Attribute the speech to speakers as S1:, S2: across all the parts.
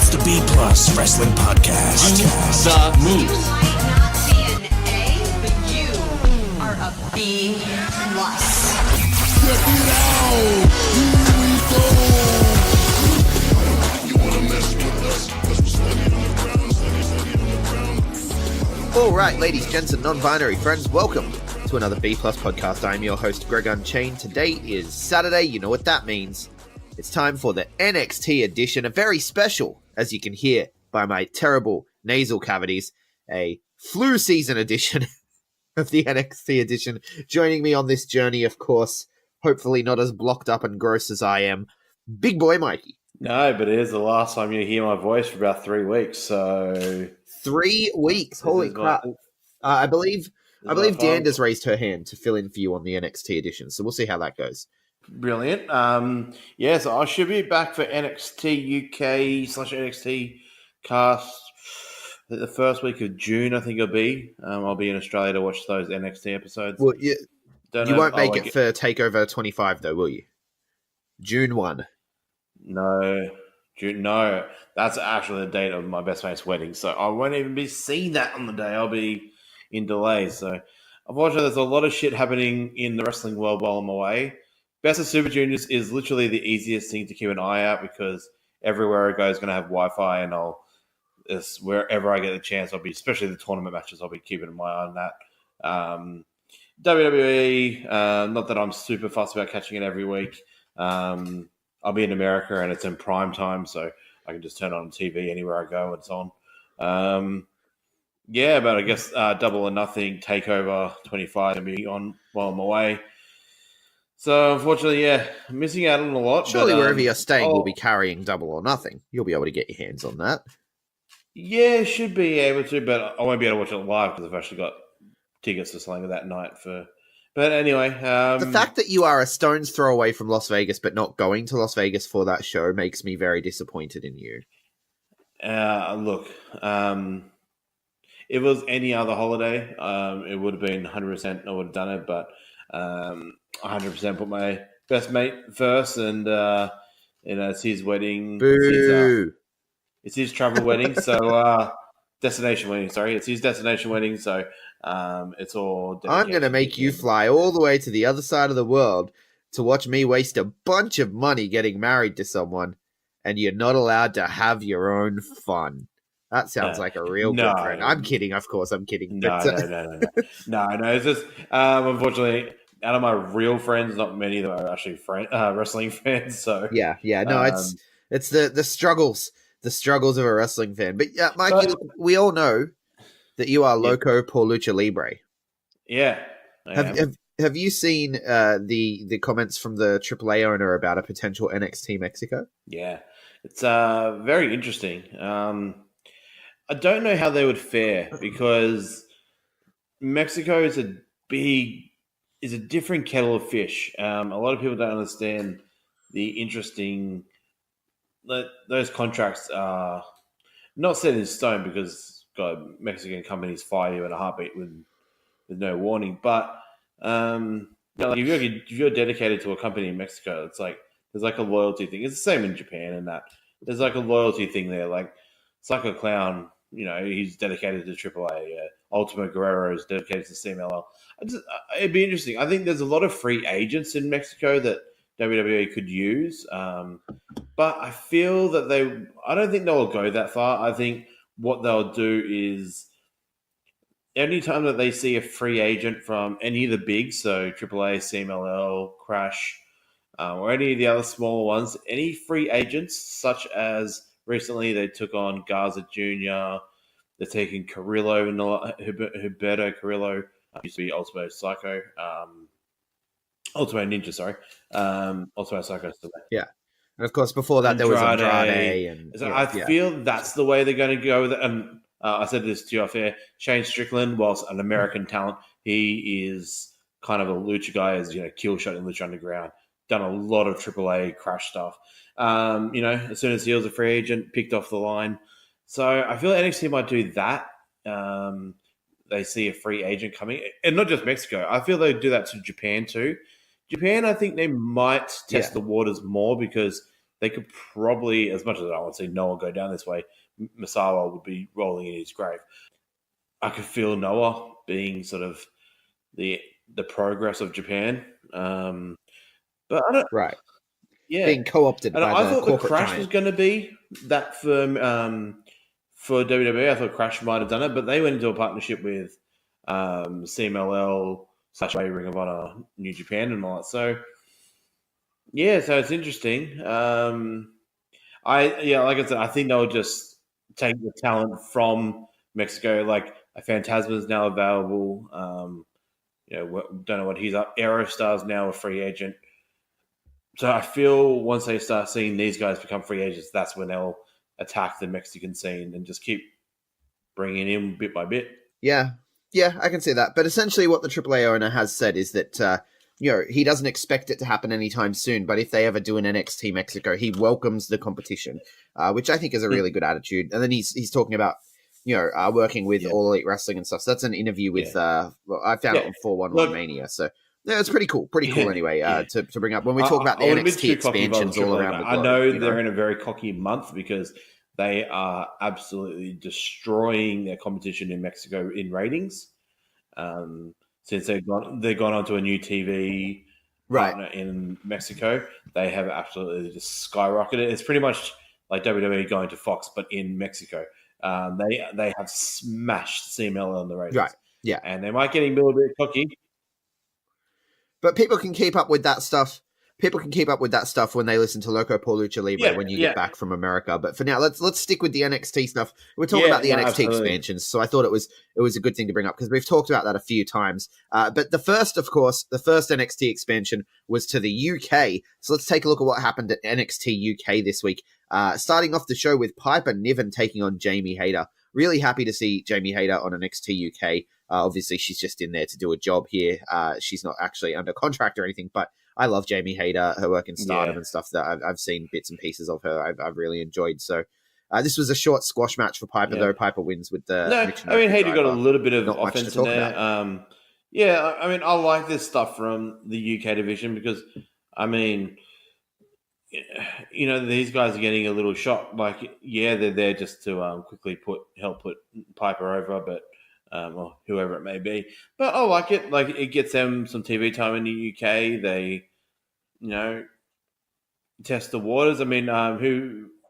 S1: It's the B Plus Wrestling Podcast.
S2: The Moose.
S3: You might not be an A, but you are a B plus.
S4: Check it out! Here we go! You wanna mess with us? 'Cause we're steady on the ground.
S5: All right, ladies, gents, and non-binary friends, welcome to another B Plus podcast. I'm your host, Greg Unchained. Today is Saturday. You know what that means. It's time for the NXT Edition, a very special, as you can hear by my terrible nasal cavities, a flu season edition of the NXT Edition. Joining me on this journey, of course, hopefully not as blocked up and gross as I am, Big Boy Mikey.
S2: No, but it is the last time you hear my voice for about 3 weeks, so...
S5: 3 weeks, holy crap. I believe Dan has raised her hand to fill in for you on the NXT Edition, so we'll see how that goes.
S2: Brilliant. So I should be back for NXT UK/NXT cast the first week of June, I think I'll be. I'll be in Australia to watch those NXT episodes.
S5: Well, you won't make it for TakeOver 25, though, will you? June 1.
S2: No. June. No. That's actually the date of my best mate's wedding, so I won't even be seeing that on the day. I'll be in delay. So, unfortunately, there's a lot of shit happening in the wrestling world while I'm away. Best of Super Juniors is literally the easiest thing to keep an eye out because everywhere I go is going to have Wi-Fi, and wherever I get the chance, I'll be, especially the tournament matches, I'll be keeping my eye on that. WWE, not that I'm super fussed about catching it every week. I'll be in America and it's in prime time, so I can just turn on TV anywhere I go. It's on. But I guess Double or Nothing TakeOver 25 will be on while I'm away. So, unfortunately, I'm missing out on a lot.
S5: Surely wherever you're staying, we'll be carrying Double or Nothing. You'll be able to get your hands on that.
S2: Yeah, should be able to, but I won't be able to watch it live because I've actually got tickets for something that night. But anyway...
S5: the fact that you are a stone's throw away from Las Vegas but not going to Las Vegas for that show makes me very disappointed in you.
S2: Look, it was any other holiday. It would have been 100%. I would have done it, but 100% put my best mate first, and it's his wedding.
S5: Boo!
S2: It's his travel wedding, so destination wedding. Sorry, it's his destination wedding, so it's all.
S5: I'm going to make you fly all the way to the other side of the world to watch me waste a bunch of money getting married to someone, and you're not allowed to have your own fun. That sounds like a real good friend. I'm kidding, of course. I'm kidding.
S2: No. It's just unfortunately, out of my real friends, not many of them are actually wrestling fans. So
S5: it's the struggles of a wrestling fan. But yeah, Mikey, we all know that you are loco por lucha libre.
S2: Yeah.
S5: Have you seen the comments from the AAA owner about a potential NXT Mexico?
S2: Yeah, it's very interesting. I don't know how they would fare because Mexico is a different kettle of fish. A lot of people don't understand the interesting. Those contracts are not set in stone because Mexican companies fire you in a heartbeat with no warning. But if you're dedicated to a company in Mexico, it's like there's like a loyalty thing. It's the same in Japan, and that there's like a loyalty thing there. Like Psycho Clown, he's dedicated to AAA. Ultimo Guerrero is dedicated to CMLL. It'd be interesting. I think there's a lot of free agents in Mexico that WWE could use. But I feel that I don't think they'll go that far. I think what they'll do is any time that they see a free agent from any of the big, so AAA, CMLL, Crash, or any of the other smaller ones, any free agents such as recently they took on Garza Jr., they're taking Carrillo, Humberto Carrillo, used to be Ultimo Psycho, Ultimo Ninja, sorry. Ultimo Psycho still there.
S5: Yeah. And of course, before that, there was Andrade.
S2: I feel that's the way they're going to go with it. And I said this to you off air. Shane Strickland, whilst an American talent, he is kind of a lucha guy, as kill shot in Lucha Underground. Done a lot of AAA Crash stuff. As soon as he was a free agent, picked off the line. So I feel NXT might do that. They see a free agent coming, and not just Mexico. I feel they do that to Japan too. Japan, I think they might test the waters more because they could probably, as much as I don't want to see Noah go down this way, Misawa would be rolling in his grave. I could feel Noah being sort of the progress of Japan. But I don't,
S5: Right.
S2: yeah,
S5: Being co-opted
S2: and
S5: by
S2: I
S5: the
S2: thought the
S5: corporate
S2: Crash
S5: giant.
S2: was going to be that for WWE. I thought Crash might have done it, but they went into a partnership with CMLL / Ring of Honor, New Japan, and all that. So yeah, so it's interesting. Like I said, I think they'll just take the talent from Mexico. Like Phantasma is now available. Don't know what he's up. Aerostar's now a free agent. So I feel once they start seeing these guys become free agents, that's when they'll attack the Mexican scene and just keep bringing in bit by bit.
S5: Yeah, I can see that. But essentially what the AAA owner has said is that, he doesn't expect it to happen anytime soon, but if they ever do an NXT Mexico, he welcomes the competition, which I think is a really good attitude. And then he's talking about, working with All Elite Wrestling and stuff. So that's an interview with, I found it on 411 Mania. So yeah, it's pretty cool. Pretty cool anyway, to bring up when we talk about the NXT expansions all around the globe.
S2: I know they're in a very cocky month because they are absolutely destroying their competition in Mexico in ratings. Since they've gone onto a new TV partner in Mexico, they have absolutely just skyrocketed. It's pretty much like WWE going to Fox, but in Mexico. They have smashed CMLL on the ratings.
S5: Right. Yeah.
S2: And they might get a little bit cocky.
S5: But people can keep up with that stuff. People can keep up with that stuff when they listen to Loco por Lucha Libre when you get back from America. But for now, let's stick with the NXT stuff. We're talking about the NXT expansions, so I thought it was a good thing to bring up because we've talked about that a few times. But the first NXT expansion was to the UK. So let's take a look at what happened at NXT UK this week. Starting off the show with Piper Niven taking on Jamie Hayter. Really happy to see Jamie Hayter on NXT UK. Obviously, she's just in there to do a job here. She's not actually under contract or anything, but I love Jamie Hayter, her work in Stardom and stuff that I've seen bits and pieces of her. I've really enjoyed. So this was a short squash match for Piper, though. Piper wins with the...
S2: Hayter got a little bit of offense in there. I like this stuff from the UK division because, these guys are getting a little shot. Like, they're there just to quickly help put Piper over, but or whoever it may be. But I like it. Like, it gets them some TV time in the UK. They, test the waters.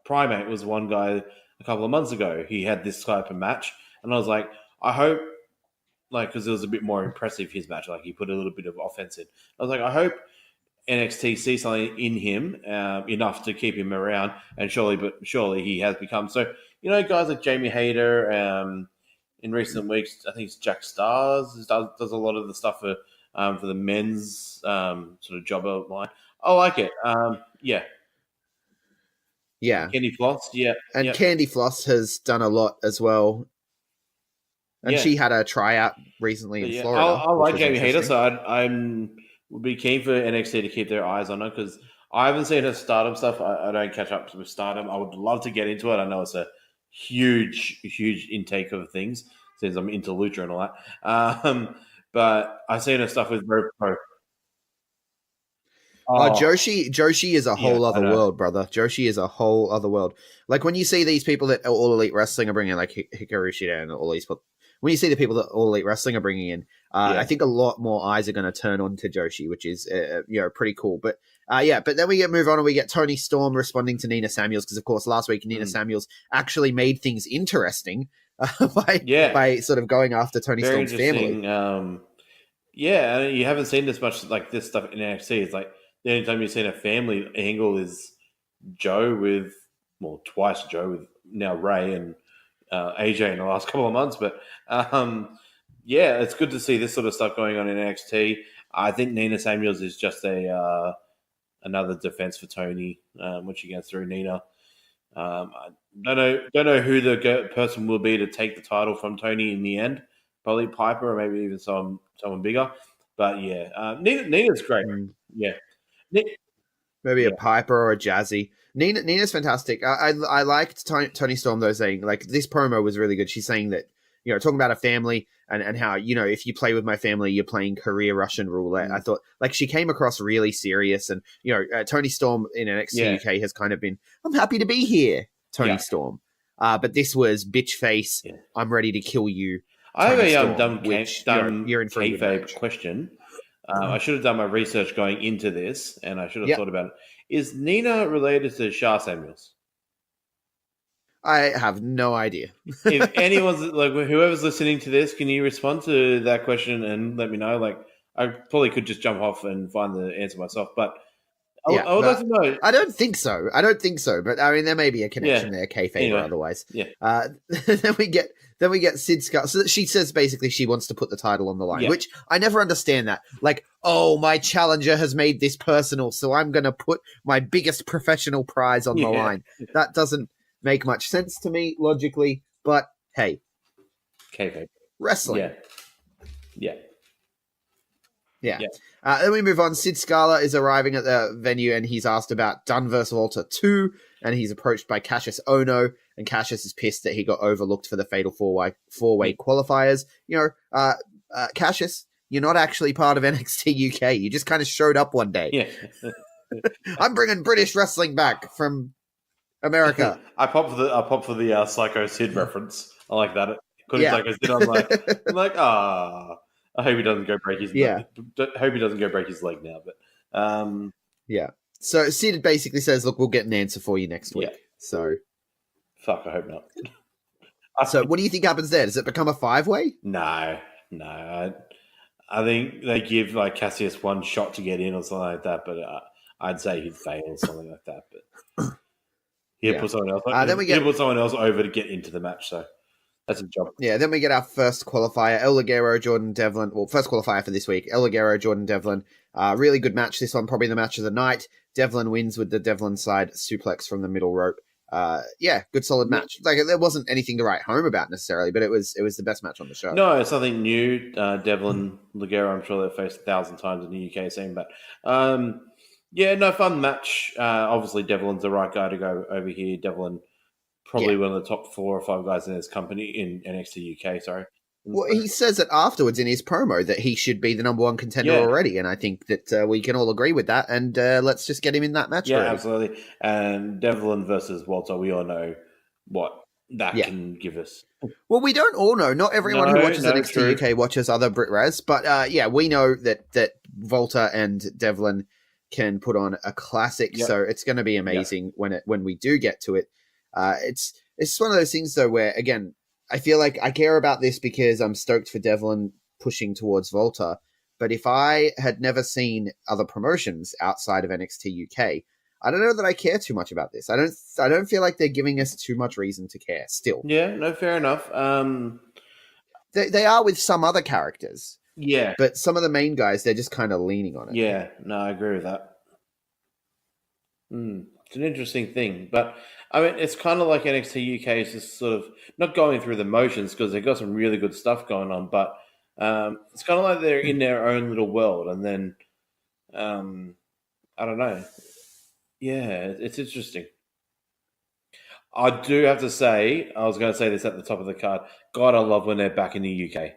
S2: Primate was one guy a couple of months ago. He had this type of match, and I was like, I hope, because it was a bit more impressive, his match. Like, he put a little bit of offense in. I was like, I hope NXT see something in him enough to keep him around, and surely he has become. So, guys like Jamie Hayter, in recent weeks, I think it's Jack Stars does a lot of the stuff for the men's sort of jobber line. I like it. Candy Floss, and
S5: Candy Floss has done a lot as well. And she had a tryout recently in Florida.
S2: I like Jamie Hayter, so I would be keen for NXT to keep their eyes on her because I haven't seen her Stardom stuff. I don't catch up with Stardom. I would love to get into it. I know it's a huge intake of things since I'm into Lucha and all that. But I've seen her stuff with Rope Pro.
S5: Joshi is a whole other world, brother. Joshi is a whole other world. Like when you see these people that All Elite Wrestling are bringing, like Hikaru Shida and all these people, when you see the people that All Elite Wrestling are bringing in, I think a lot more eyes are going to turn on to Joshi, which is pretty cool. But but then we move on and we get Toni Storm responding to Nina Samuels because, of course, last week Nina Samuels actually made things interesting by sort of going after Toni Storm's family.
S2: You haven't seen this much like this stuff in NXT. It's like the only time you've seen a family angle is twice Joe with now Ray and AJ in the last couple of months. But it's good to see this sort of stuff going on in NXT. I think Nina Samuels is just another defense for Toni when she gets through Nina. I don't know who the person will be to take the title from Toni in the end. Probably Piper or maybe even someone bigger. But Nina's great.
S5: Maybe a Piper or a Jazzy. Nina's fantastic. I liked Toni Storm though saying like this promo was really good. She's saying that talking about a family and how, if you play with my family, you're playing career Russian roulette. I thought, like, she came across really serious, and, Tony Storm in NXT UK has kind of been, I'm happy to be here, Tony Storm. But this was bitch face, I'm ready to kill you.
S2: I have
S5: Tony
S2: a
S5: Storm,
S2: dumb
S5: which,
S2: dumb
S5: you're in for a good
S2: kayfabe
S5: match.
S2: question. I should have done my research going into this, and I should have thought about it. Is Nina related to Shah Samuels?
S5: I have no idea.
S2: If anyone's like, whoever's listening to this, can you respond to that question and let me know? Like, I probably could just jump off and find the answer myself, but I would like to know.
S5: I don't think so. But I mean, there may be a connection there, kayfabe or otherwise.
S2: Yeah.
S5: Then we get Sid Scar. So she says basically she wants to put the title on the line, which I never understand that. Like, oh, my challenger has made this personal, so I'm going to put my biggest professional prize on the line. That doesn't make much sense to me logically, but hey,
S2: kayfabe
S5: wrestling.
S2: Yeah.
S5: Then we move on. Sid Scala is arriving at the venue, and he's asked about Dunn vs. Walter 2, and he's approached by Cassius Ohno, and Cassius is pissed that he got overlooked for the Fatal 4-Way qualifiers. Cassius, you're not actually part of NXT UK. You just kind of showed up one day.
S2: Yeah.
S5: I'm bringing British wrestling back from America.
S2: I pop for the Psycho Sid reference. I like that. Psycho Sid. I'm like, I hope he doesn't go break his. Hope he doesn't go break his leg now. But
S5: So Sid basically says, "Look, we'll get an answer for you next week."
S2: Yeah.
S5: So,
S2: fuck. I hope not.
S5: So what do you think happens there? Does it become a 5-way?
S2: No. I think they give like Cassius one shot to get in or something like that. But I'd say he'd fail or something like that. But he'll put someone else. He'll put someone else over to get into the match. So. That's a job.
S5: Yeah, then we get our first qualifier, El Ligero, Jordan Devlin. Well, first qualifier for this week, El Ligero, Jordan Devlin. Really good match. This one, probably the match of the night. Devlin wins with the Devlin side suplex from the middle rope. Good solid match. Like, there wasn't anything to write home about necessarily, but it was the best match on the show.
S2: No, it's something new. Devlin, Ligero, I'm sure they've faced 1,000 times in the UK scene, but fun match. Obviously, Devlin's the right guy to go over here. Devlin. Probably one of the top 4 or 5 guys in his company in NXT UK. Sorry.
S5: Well, he says it afterwards in his promo that he should be the number 1 contender already, and I think that we can all agree with that. And let's just get him in that match.
S2: Yeah, absolutely. And Devlin versus Walter, we all know what that can give us.
S5: Well, we don't all know. Not everyone who watches NXT UK watches other Brit Res, but we know that Walter and Devlin can put on a classic. So it's going to be amazing when we do get to it. It's one of those things though where, again, I feel like I care about this because I'm stoked for Devlin pushing towards Volta. But if I had never seen other promotions outside of NXT UK, I don't know that I care too much about this. I don't feel like they're giving us too much reason to care still.
S2: Yeah, no, fair enough.
S5: They are with some other characters.
S2: Yeah.
S5: But some of the main guys, they're just kind of leaning on it.
S2: Yeah, no, I agree with that. It's an interesting thing, but I mean, it's kind of like NXT UK is just sort of not going through the motions because they've got some really good stuff going on, but it's kind of like they're in their own little world, and then I don't know. Yeah, it's interesting. I do have to say, I was going to say this at the top of the card. God, I love when they're back in the UK.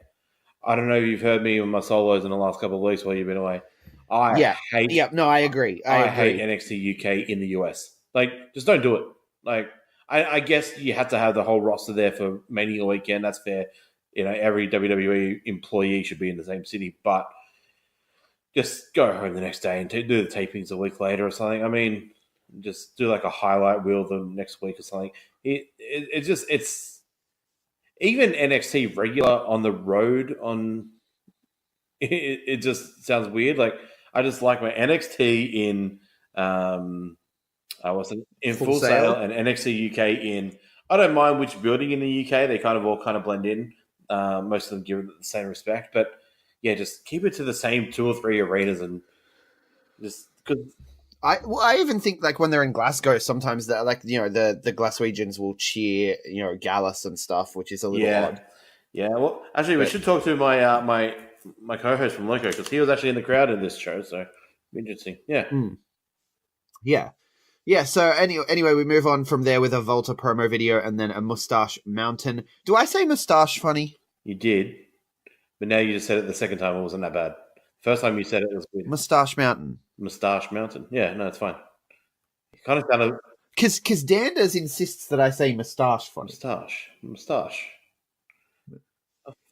S2: I don't know if you've heard me with my solos in the last couple of weeks while you've been away. I agree. I hate NXT UK in the US. Like, just don't do it. Like, I guess you have to have the whole roster there for Mania weekend. That's fair. You know, every WWE employee should be in the same city, but just go home the next day and do the tapings a week later or something. I mean, just do like a highlight reel the next week or something. It's even NXT regular on the road on. It just sounds weird. Like, I just like my NXT in Full Sail and NXT UK in. I don't mind which building in the UK. They kind of all blend in. Most of them give it the same respect, but yeah, just keep it to the same 2 or 3 arenas and just because.
S5: I even think like when they're in Glasgow, sometimes they're like, you know, the Glaswegians will cheer, you know, Gallus and stuff, which is a little odd. Yeah. Well, actually, we
S2: should talk to my my co-host from Loco because he was actually in the crowd in this show, so interesting. Yeah.
S5: Yeah. So anyway, we move on from there with a Volta promo video and then a Mustache Mountain. Do I say Mustache funny?
S2: You did. But now you just said it the second time. It wasn't that bad. First time you said it was good.
S5: Moustache Mountain.
S2: Moustache Mountain. Yeah, no, it's fine. You kind of sounded
S5: Because Danders insists that I say moustache funny.
S2: moustache.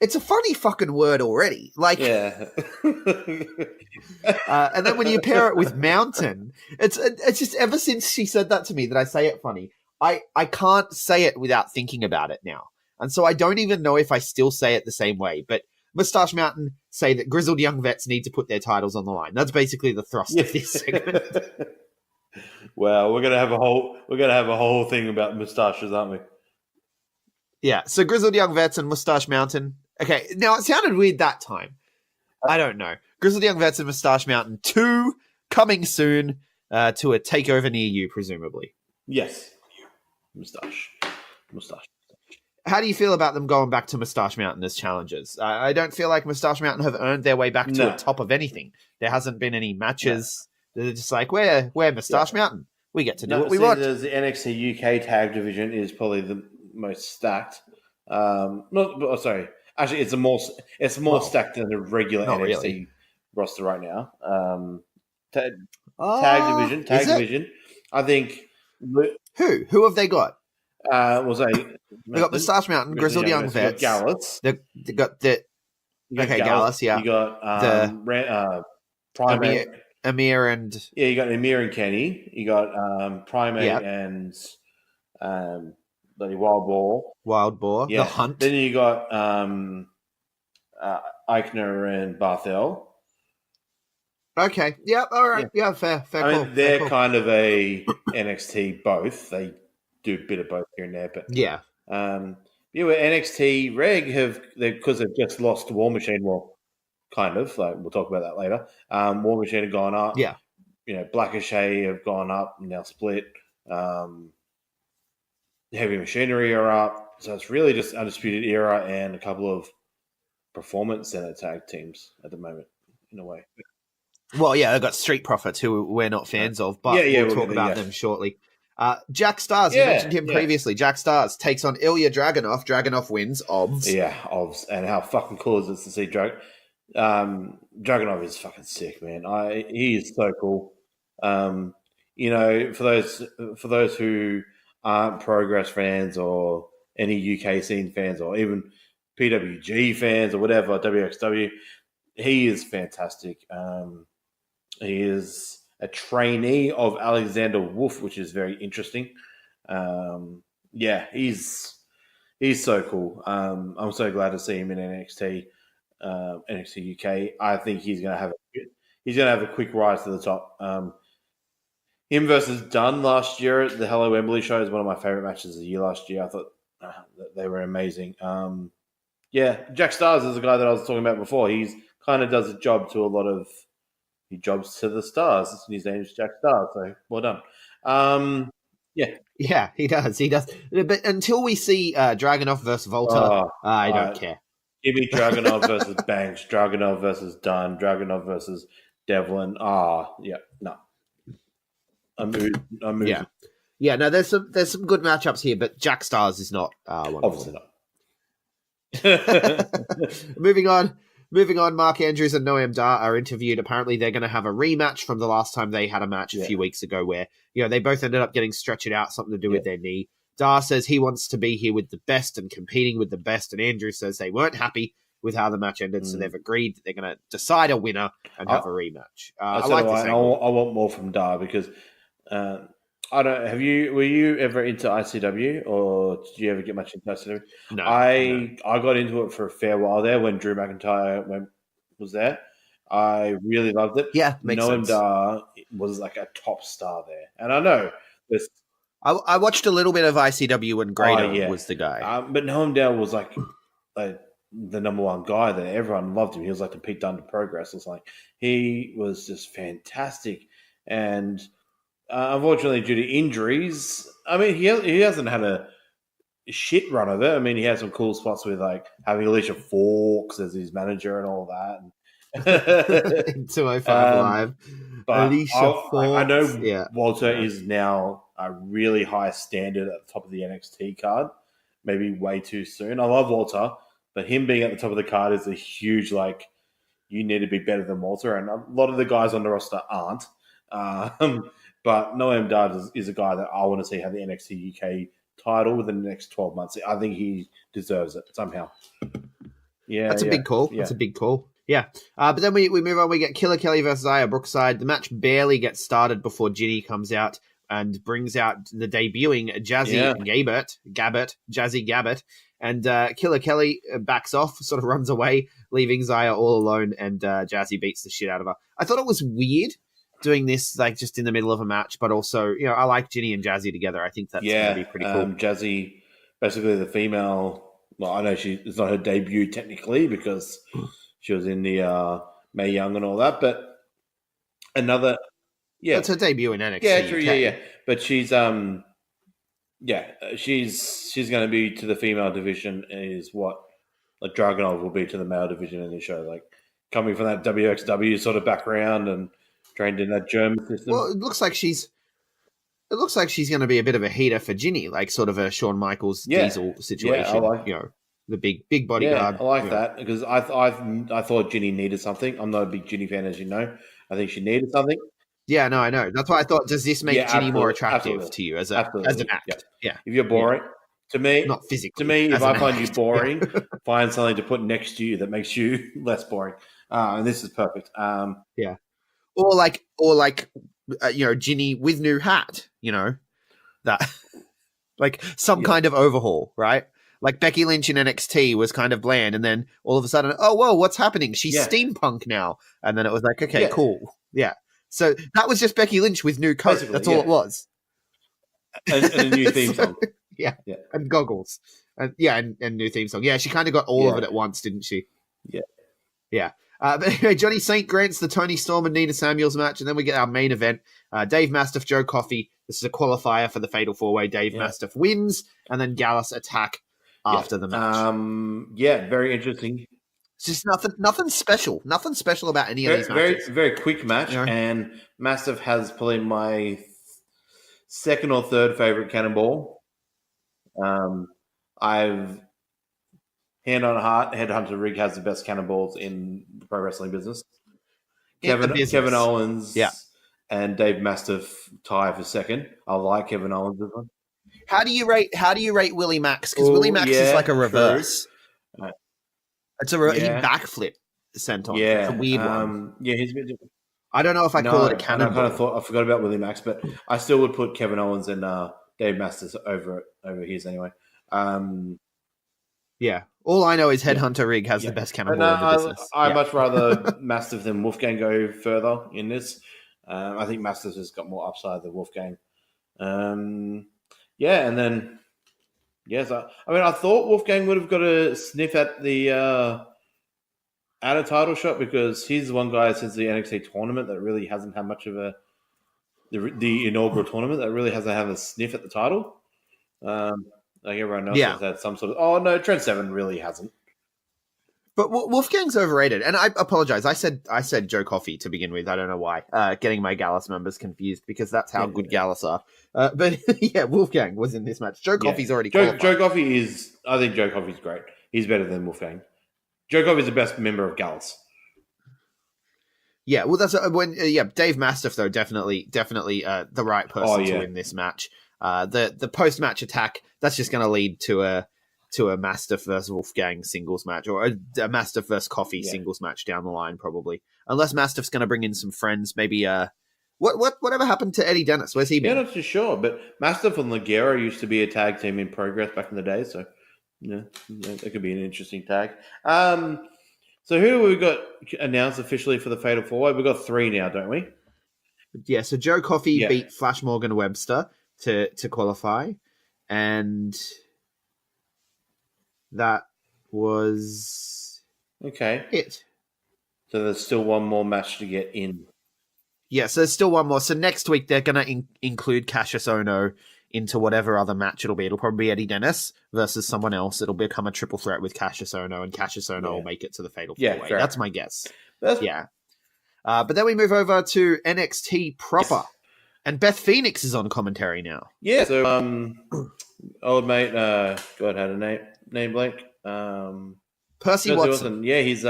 S5: It's a funny fucking word already. Like,
S2: Yeah.
S5: and then when you pair it with mountain, it's just ever since she said that to me that I say it funny. I can't say it without thinking about it now. And so I don't even know if I still say it the same way. But Moustache Mountain say that grizzled young vets need to put their titles on the line. That's basically the thrust of this segment.
S2: Well, we're gonna have a whole thing about moustaches, aren't we?
S5: Yeah, so Grizzled Young Vets and Moustache Mountain. Okay, now it sounded weird that time. I don't know. Grizzled Young Vets and Moustache Mountain 2 coming soon to a takeover near you, presumably.
S2: Yes. Moustache.
S5: How do you feel about them going back to Moustache Mountain as challengers? I don't feel like Moustache Mountain have earned their way back to a top of anything. There hasn't been any matches. No. They're just like, we're Moustache Mountain. We get to do what we want.
S2: The NXT UK tag division is probably the most stacked. Actually, it's more stacked than the regular NXT roster right now. Tag division. I think.
S5: Who have they got?
S2: They
S5: got Moustache Mountain, Grizzled Young Vets.
S2: Gallus.
S5: They got Gallus. Yeah.
S2: You got Primate.
S5: Amir and
S2: you got Amir and Kenny. You got Primate and bloody Wild Boar.
S5: The Hunt.
S2: Then you got Eichner and Barthel.
S5: Okay. Yep. All right. Yeah. Fair.
S2: I mean, they're kind of a NXT both. They do a bit of both here and there, but
S5: yeah.
S2: With NXT Reg because they've just lost War Machine. Well, kind of. Like we'll talk about that later. War Machine have gone up.
S5: Yeah.
S2: Black O'Shea have gone up and now split. Heavy Machinery are up. So it's really just Undisputed Era and a couple of Performance Center tag teams at the moment, in a way.
S5: Well, yeah, they've got Street Profits, who we're not fans of, but we'll talk about them shortly. Jack Stars, you mentioned him previously. Jack Stars takes on Ilya Dragunov. Dragunov wins. Obs.
S2: Yeah, obs. And how fucking cool is it to see Dragunov is fucking sick, man. He is so cool. For those who aren't Progress fans or any UK scene fans or even PWG fans or whatever, WXW, he is fantastic. He is a trainee of Alexander Wolf, which is very interesting. He's so cool. I'm so glad to see him in NXT UK. I think he's going to have a quick rise to the top. Him versus Dunn last year at the Hello Wembley show is one of my favorite matches of the year last year. I thought that they were amazing. Jack Stars is the guy that I was talking about before. He's kind of does a job to a lot of. He jobs to the stars. His name is Jack Stars. So well done.
S5: Yeah, he does. But until we see Dragunov versus Volta, I don't care.
S2: Give me Dragunov versus Banks, Dragunov versus Dunn, Dragunov versus Devlin. No. I'm moving.
S5: Yeah. No, there's some good matchups here, but Jack Stars is not one.
S2: Obviously
S5: not. Moving on. Mark Andrews and Noam Dar are interviewed. Apparently, they're going to have a rematch from the last time they had a match a few weeks ago, where they both ended up getting stretched out, something to do with their knee. Dar says he wants to be here with the best and competing with the best, and Andrews says they weren't happy with how the match ended, so they've agreed that they're going to decide a winner and have a rematch. I like this.
S2: I want more from Dar because I don't. Were you ever into ICW, or did you ever get much into ICW?
S5: No.
S2: I got into it for a fair while there when Drew McIntyre was there. I really loved it.
S5: Yeah, makes sense.
S2: Noam Dar was like a top star there, and I know this.
S5: I watched a little bit of ICW when Grado was the guy,
S2: but Noam Dar was like the number one guy there. Everyone loved him. He was like the Pete Dunne to Progress. It's like he was just fantastic, and. Unfortunately, due to injuries, I mean, he hasn't had a shit run of it. I mean, he had some cool spots with like having Alicia Fox as his manager and all that.
S5: In 205 Live,
S2: but
S5: Alicia Fox.
S2: I know Walter is now a really high standard at the top of the NXT card. Maybe way too soon. I love Walter, But him being at the top of the card is a huge, like, you need to be better than Walter. And a lot of the guys on the roster aren't. But Noam Dar is a guy that I want to see have the NXT UK title within the next 12 months. I think he deserves it somehow. Yeah,
S5: That's a big call.
S2: Yeah.
S5: That's a big call. Yeah. But then we move on. We get Killer Kelly versus Aya Brookside. The match barely gets started before Ginny comes out and brings out the debuting Jazzy Jazzy Gabbert. And Killer Kelly backs off, sort of runs away, leaving Zaya all alone, and Jazzy beats the shit out of her. I thought it was weird doing this like just in the middle of a match, but also, you know, I like Ginny and Jazzy together. I think that's going to be pretty cool.
S2: Jazzy, basically the female. Well, I know it's not her debut technically because she was in the Mae Young and all that, but another,
S5: That's her debut in NXT.
S2: Yeah, true.
S5: UK.
S2: Yeah. But she's she's going to be to the female division is what like Dragunov will be to the male division in the show. Like coming from that WXW sort of background and trained in that German system.
S5: Well, it looks like she's going to be a bit of a heater for Ginny, like sort of a Shawn Michaels Diesel situation.
S2: I like,
S5: you know, the big bodyguard.
S2: Yeah, I like that because I thought Ginny needed something. I'm not a big Ginny fan, as you know. I think she needed something.
S5: Yeah, no, I know. That's why I thought, does this make Ginny more attractive to you as an act? Yeah.
S2: If you're boring, to me,
S5: not physically.
S2: To me, if I find you
S5: act.
S2: boring, find something to put next to you that makes you less boring. And this is perfect.
S5: Yeah. Or like, you know, Ginny with new hat, you know, that like some kind of overhaul, right? Like Becky Lynch in NXT was kind of bland, and then all of a sudden, oh, whoa, what's happening? She's steampunk now. And then it was like, okay, cool. Yeah. So that was just Becky Lynch with new coat. That's all it was.
S2: And a new theme song.
S5: Yeah. And goggles. And new theme song. Yeah, she kind of got all of it at once, didn't she?
S2: Yeah.
S5: Yeah. But anyway, Johnny Saint grants the Tony Storm and Nina Samuels match, and then we get our main event. Dave Mastiff, Joe Coffey. This is a qualifier for the Fatal 4-Way. Dave Mastiff wins, and then Gallus attack after the match.
S2: Very interesting.
S5: It's just nothing special. Nothing special about any of these matches.
S2: Very quick match, and Mastiff has probably my second or third favorite cannonball. I've hand on heart, Headhunter Rig has the best cannonballs in the pro wrestling business. Kevin Owens and Dave Mastiff tie for second. I like Kevin Owens this one.
S5: How do you rate Willie Max? Because Willie Max is like a reverse. It's a he backflip senton.
S2: Yeah,
S5: it's a weird one.
S2: He's a bit.
S5: I don't know if I call it a cannonball.
S2: I forgot about Willie Max, but I still would put Kevin Owens and Dave Mastiff over his anyway.
S5: Yeah. All I know is Headhunter Rig has the best cannonball in the business.
S2: I'd much rather Mastiff than Wolfgang go further in this. I think Mastiff has got more upside than Wolfgang. And then, I thought Wolfgang would have got a sniff at the at a title shot because he's the one guy since the NXT tournament that really hasn't had much of the inaugural tournament that really hasn't had a sniff at the title. Like everyone else has had some sort of. Oh no, Trent Seven really hasn't.
S5: But Wolfgang's overrated, and I apologize. I said Joe Coffey to begin with. I don't know why. Getting my Gallus members confused because that's how good Gallus are. But Wolfgang was in this match. Joe Coffey's already qualified.
S2: Joe Coffey is. I think Joe Coffey's great. He's better than Wolfgang. Joe Coffey's the best member of Gallus.
S5: Yeah, well, that's Dave Mastiff though definitely the right person to win this match. The post match attack that's just going to lead to a Mastiff versus Wolfgang singles match or a Mastiff versus Coffey singles match down the line probably, unless Mastiff's going to bring in some friends. Maybe whatever happened to Eddie Dennis? Where's he been?
S2: Yeah, not too sure, but Mastiff and Ligero used to be a tag team in Progress back in the day, so that could be an interesting tag. So who have we got announced officially for the Fatal 4-Way? We've got 3 now, don't we?
S5: Yeah, so Joe Coffey beat Flash Morgan Webster to qualify, and that was it.
S2: So there's still one more match to get in.
S5: Yeah, so there's still one more. So next week they're going to include Cassius Ohno into whatever other match it'll be. It'll probably be Eddie Dennis versus someone else. It'll become a triple threat with Cassius Ohno, and Cassius Ohno will make it to the Fatal 4-Way. That's my guess. But then we move over to NXT proper. And Beth Phoenix is on commentary now.
S2: Yeah, so old mate, God had a name blank.
S5: Percy Watson.
S2: Yeah, he's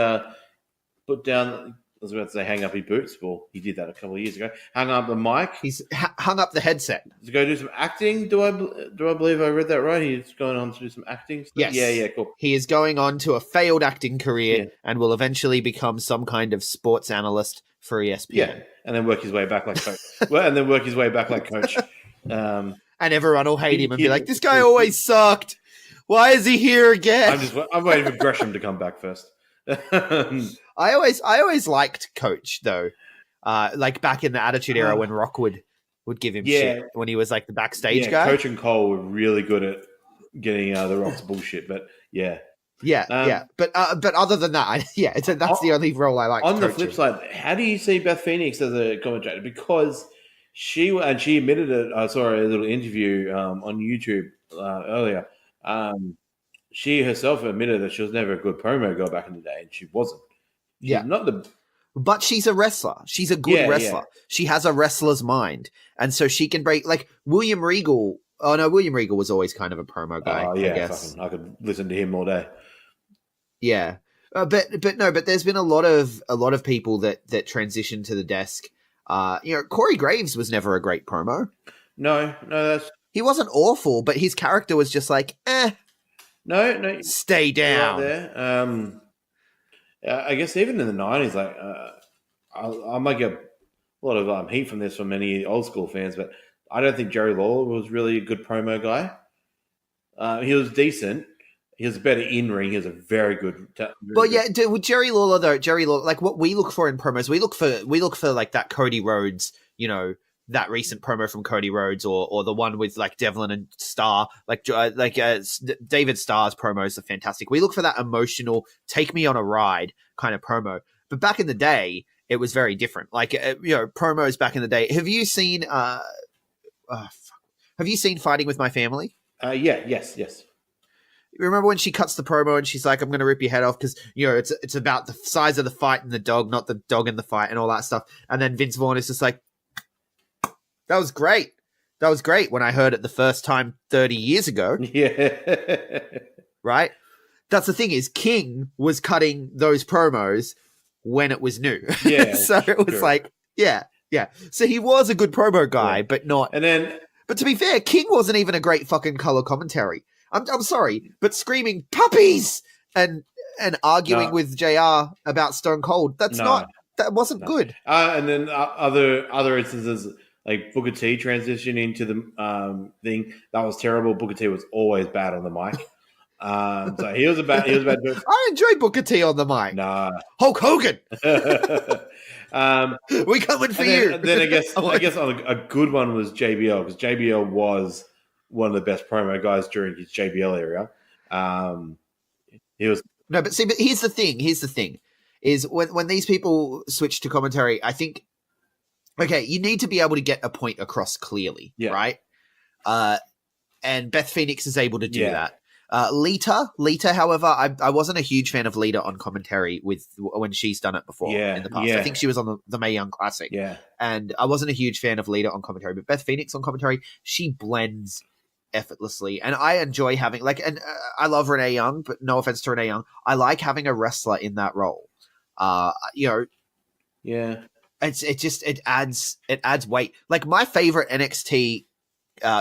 S2: put down. I was about to say hang up his boots. Well, he did that a couple of years ago. Hung up the mic.
S5: He's hung up the headset.
S2: To go do some acting. Do I believe I read that right? He's going on to do some acting stuff?
S5: Yes.
S2: Yeah, cool.
S5: He is going on to a failed acting career and will eventually become some kind of sports analyst for ESPN.
S2: Yeah, and then work his way back like coach.
S5: And everyone will hate him and be like, "This guy always sucked. Why is he here again?"
S2: I'm waiting for Gresham to come back first.
S5: I always liked Coach though. Like back in the Attitude Era when Rock would give him shit when he was like the backstage guy.
S2: Coach and Cole were really good at getting the Rock's bullshit, but yeah.
S5: But other than that, that's the only role I like.
S2: On the flip side, how do you see Beth Phoenix as a commentator? Because she admitted it. I saw a little interview on YouTube earlier. She herself admitted that she was never a good promo girl back in the day, and she wasn't. But
S5: she's a wrestler. She's a good wrestler. Yeah. She has a wrestler's mind, and so she can break like William Regal. Oh no, William Regal was always kind of a promo guy.
S2: Oh yeah,
S5: I guess.
S2: I could listen to him all day.
S5: Yeah, but there's been a lot of people that transitioned to the desk. Corey Graves was never a great promo.
S2: No,
S5: he wasn't awful, but his character was just like,
S2: No,
S5: stay down.
S2: Right there. I guess even in the 90s, like I might get a lot of heat from this from many old school fans, but I don't think Jerry Lawler was really a good promo guy. He was decent. He was better in ring. He was a very good.
S5: With Jerry Lawler though, like what we look for in promos, we look for like that Cody Rhodes, that recent promo from Cody Rhodes, or the one with like Devlin and Starr, David Starr's promos are fantastic. We look for that emotional, take me on a ride kind of promo. But back in the day, it was very different. Like promos back in the day. Have you seen? Have you seen Fighting with My Family?
S2: Yes.
S5: Remember when she cuts the promo and she's like, "I'm going to rip your head off because it's about the size of the fight and the dog, not the dog in the fight," and all that stuff. And then Vince Vaughn is just like, "That was great. That was great." When I heard it the first time 30 years ago, right? That's the thing is, King was cutting those promos when it was new.
S2: Yeah,
S5: so it was like, yeah. So he was a good promo guy, but not. But to be fair, King wasn't even a great fucking color commentary. I'm sorry, but screaming puppies and arguing with JR about Stone Cold, that wasn't good.
S2: And then other instances like Booker T transition into the thing that was terrible. Booker T was always bad on the mic. So he was a bad.
S5: I enjoy Booker T on the mic.
S2: Nah,
S5: Hulk Hogan. We coming for you.
S2: Then I guess a good one was JBL, because JBL was one of the best promo guys during his JBL era. He was
S5: but here's the thing is when these people switch to commentary, I think you need to be able to get a point across clearly, right? And Beth Phoenix is able to do that. Lita, however, I wasn't a huge fan of Lita on commentary when she's done it before in the past. I think she was on the Mae Young Classic.
S2: Yeah.
S5: And I wasn't a huge fan of Lita on commentary, but Beth Phoenix on commentary, she blends effortlessly. And I enjoy having I love Renee Young, but no offense to Renee Young, I like having a wrestler in that role. It adds weight. Like my favorite NXT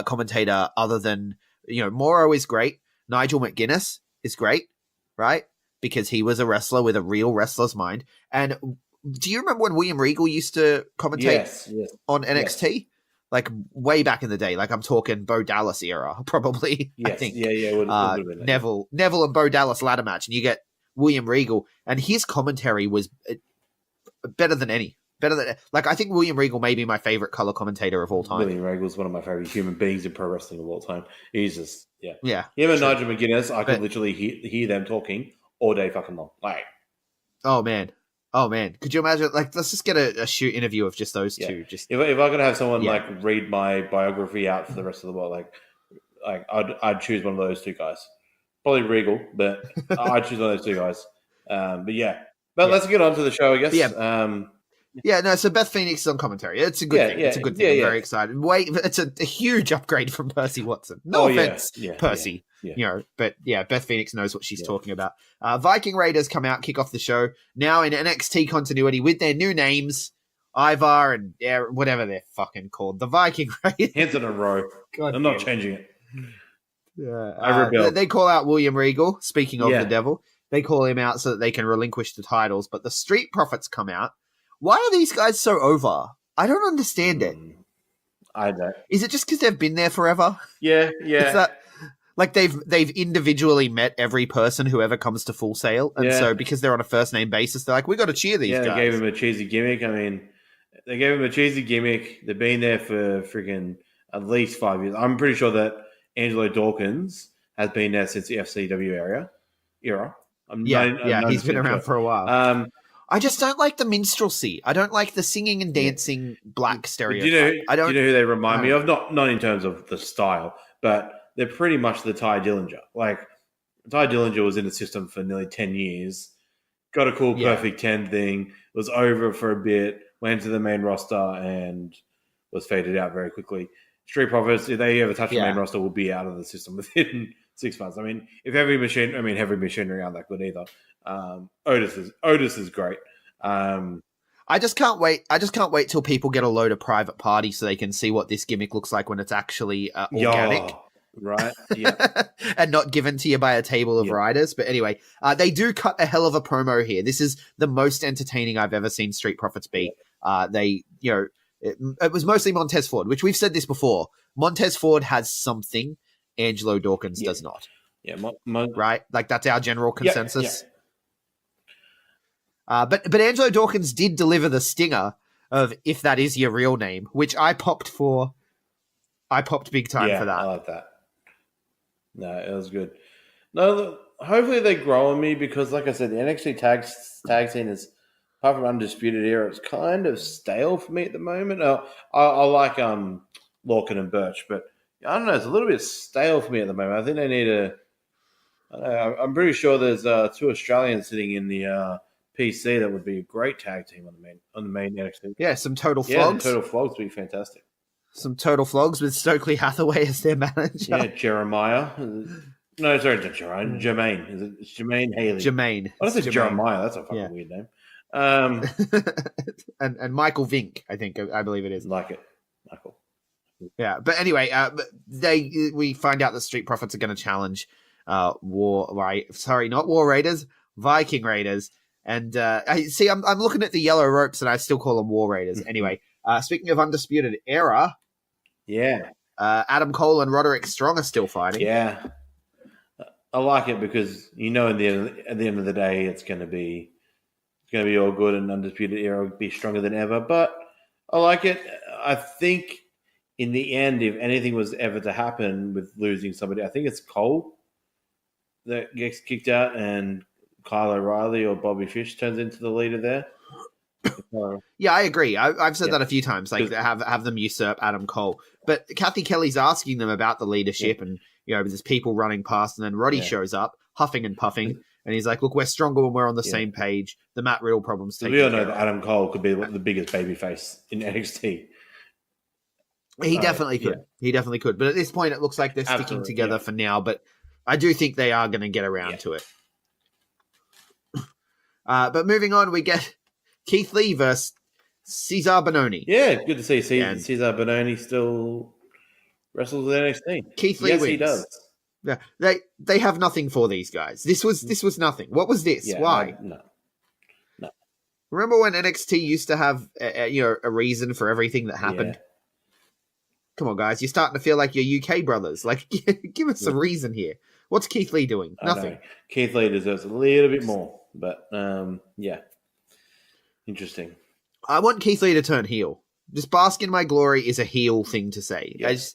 S5: commentator, other than Mauro is great. Nigel McGuinness is great, right? Because he was a wrestler with a real wrestler's mind. And do you remember when William Regal used to commentate on NXT? Yes. Like way back in the day. Like I'm talking Bo Dallas era, probably.
S2: Yes.
S5: I think.
S2: Yeah. It would have been
S5: Neville and Bo Dallas ladder match, and you get William Regal, and his commentary was better than any. I think William Regal may be my favorite color commentator of all time.
S2: William Regal is one of my favorite human beings in pro wrestling of all time. He's just
S5: yeah.
S2: Him and Nigel McGuinness, I could literally hear them talking all day fucking long. Like,
S5: oh man, could you imagine? Like, let's just get a shoot interview of just those two. Just
S2: if I could have someone like read my biography out for the rest of the world, like I'd choose one of those two guys. Probably Regal, but I'd choose one of those two guys. But let's get on to the show, I guess.
S5: Yeah. Yeah, no, so Beth Phoenix is on commentary. It's a good thing. It's a good thing. I'm very excited. Wait, it's a huge upgrade from Percy Watson. No offense, Percy. But Beth Phoenix knows what she's talking about. Viking Raiders come out, kick off the show. Now in NXT continuity with their new names, Ivar and whatever they're fucking called. The Viking Raiders.
S2: Hands in a row. I'm not changing it.
S5: They call out William Regal, speaking of the devil. They call him out so that they can relinquish the titles, but the Street Profits come out. Why are these guys so over? I don't understand it.
S2: I don't.
S5: Is it just because they've been there forever?
S2: Yeah.
S5: Is that, like they've individually met every person who ever comes to Full Sail, and so because they're on a first name basis, they're like, we got to cheer these guys.
S2: They gave him a cheesy gimmick. I mean, they gave him a cheesy gimmick. They've been there for freaking at least 5 years. I'm pretty sure that Angelo Dawkins has been there since the FCW era.
S5: He's been around for a while. I just don't like the minstrelsy. I don't like the singing and dancing black stereotype.
S2: Do you know who they remind me of? Not in terms of the style, but they're pretty much the Ty Dillinger. Like, Ty Dillinger was in the system for nearly 10 years, got a cool Perfect 10 thing, was over for a bit, went to the main roster, and was faded out very quickly. Street Profits, if they ever touch the main roster, will be out of the system within 6 months. I mean, if Heavy Machinery aren't that good either. Otis is great.
S5: I just can't wait. I just can't wait till people get a load of private party so they can see what this gimmick looks like when it's actually organic.
S2: Right. Yeah.
S5: And not given to you by a table of riders. But anyway, they do cut a hell of a promo here. This is the most entertaining I've ever seen Street Profits be. It was mostly Montez Ford, which we've said this before. Montez Ford has something Angelo Dawkins does not.
S2: Yeah.
S5: Right? Like, that's our general consensus. But Angelo Dawkins did deliver the stinger of "If That Is Your Real Name," which I popped for. I popped big time for that.
S2: I like that. No, it was good. No, hopefully they grow on me because, like I said, the NXT tag scene is, apart from Undisputed Era, it's kind of stale for me at the moment. I like Lorcan and Birch, but I don't know, it's a little bit stale for me at the moment. I think they need a. I'm pretty sure there's 2 Australians sitting in the PC that would be a great tag team on the main NXT.
S5: Yeah, some Total Flogs.
S2: Yeah, Total Flogs would be fantastic.
S5: Some Total Flogs with Stokely Hathaway as their manager.
S2: Yeah, Jeremiah. No, sorry, not Jeremiah. Jermaine. It's Jermaine Haley.
S5: Jermaine.
S2: What if it's Jeremiah? That's a fucking weird name.
S5: And Michael Vink, I believe it is.
S2: Like it, Michael.
S5: Yeah, but anyway, we find out the Street Profits are going to challenge not War Raiders, Viking Raiders. And I'm looking at the yellow ropes and I still call them War Raiders. Anyway, speaking of Undisputed Era, Adam Cole and Roderick Strong are still fighting.
S2: Yeah, I like it because at the end of the day, it's going to be all good and Undisputed Era will be stronger than ever. But I like it. I think in the end, if anything was ever to happen with losing somebody, I think it's Cole that gets kicked out and Kyle O'Reilly or Bobby Fish turns into the leader there.
S5: Yeah, I agree. I've said that a few times, like have them usurp Adam Cole. But Kathy Kelly's asking them about the leadership and, there's people running past and then Roddy shows up, huffing and puffing. And he's like, look, we're stronger when we're on the same page. The Matt Riddle problem's taken
S2: care of. We all know that Adam Cole could be the biggest babyface in NXT.
S5: He definitely could. Yeah. He definitely could. But at this point, it looks like they're sticking together for now. But I do think they are going to get around to it. But moving on, we get Keith Lee versus Cesar Bononi.
S2: Yeah, good to see Cesar Bononi still wrestles with NXT.
S5: Keith Lee wins.
S2: He does.
S5: Yeah, they have nothing for these guys. This was nothing. What was this?
S2: Yeah,
S5: why?
S2: No.
S5: Remember when NXT used to have a reason for everything that happened? Yeah. Come on, guys, you're starting to feel like you're UK brothers. Like, give us a reason here. What's Keith Lee doing? Nothing.
S2: Keith Lee deserves a little bit more, but interesting.
S5: I want Keith Lee to turn heel. Just bask in my glory is a heel thing to say. Yes.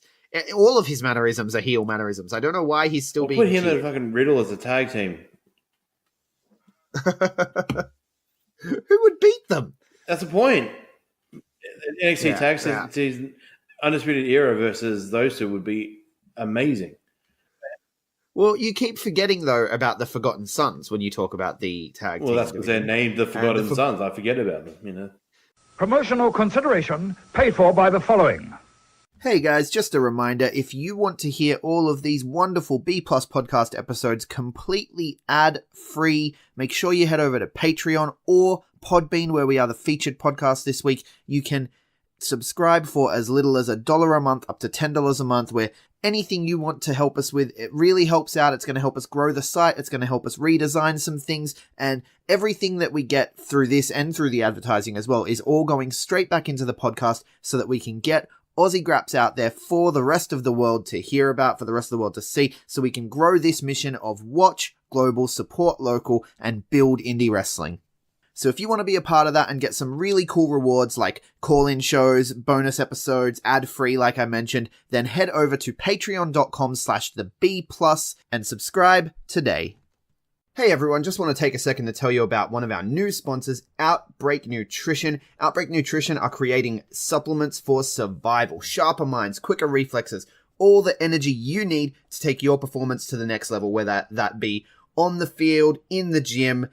S5: All of his mannerisms are heel mannerisms. I don't know why he's still being.
S2: Put him and fucking Riddle as a tag team.
S5: Who would beat them?
S2: That's the point. NXT tag season, Undisputed Era versus those two would be amazing.
S5: Well, you keep forgetting, though, about the Forgotten Sons when you talk about the tag team.
S2: Well, that's because they're named the Forgotten Sons. I forget about them,
S6: Promotional consideration paid for by the following.
S5: Hey guys, just a reminder, if you want to hear all of these wonderful B Plus podcast episodes completely ad-free, make sure you head over to Patreon or Podbean, where we are the featured podcast this week. You can subscribe for as little as $1 a month up to $10 a month, where anything you want to help us with, it really helps out. It's going to help us grow the site. It's going to help us redesign some things, and everything that we get through this and through the advertising as well is all going straight back into the podcast so that we can get Aussie Graps out there for the rest of the world to hear about, for the rest of the world to see, so we can grow this mission of watch global, support local, and build indie wrestling. So if you want to be a part of that and get some really cool rewards like call-in shows, bonus episodes, ad-free like I mentioned, then head over to patreon.com/theb+ and subscribe today. Hey everyone, just want to take a second to tell you about one of our new sponsors, OUTBREAK NUTRITION. OUTBREAK NUTRITION are creating supplements for survival, sharper minds, quicker reflexes, all the energy you need to take your performance to the next level, whether that be on the field, in the gym,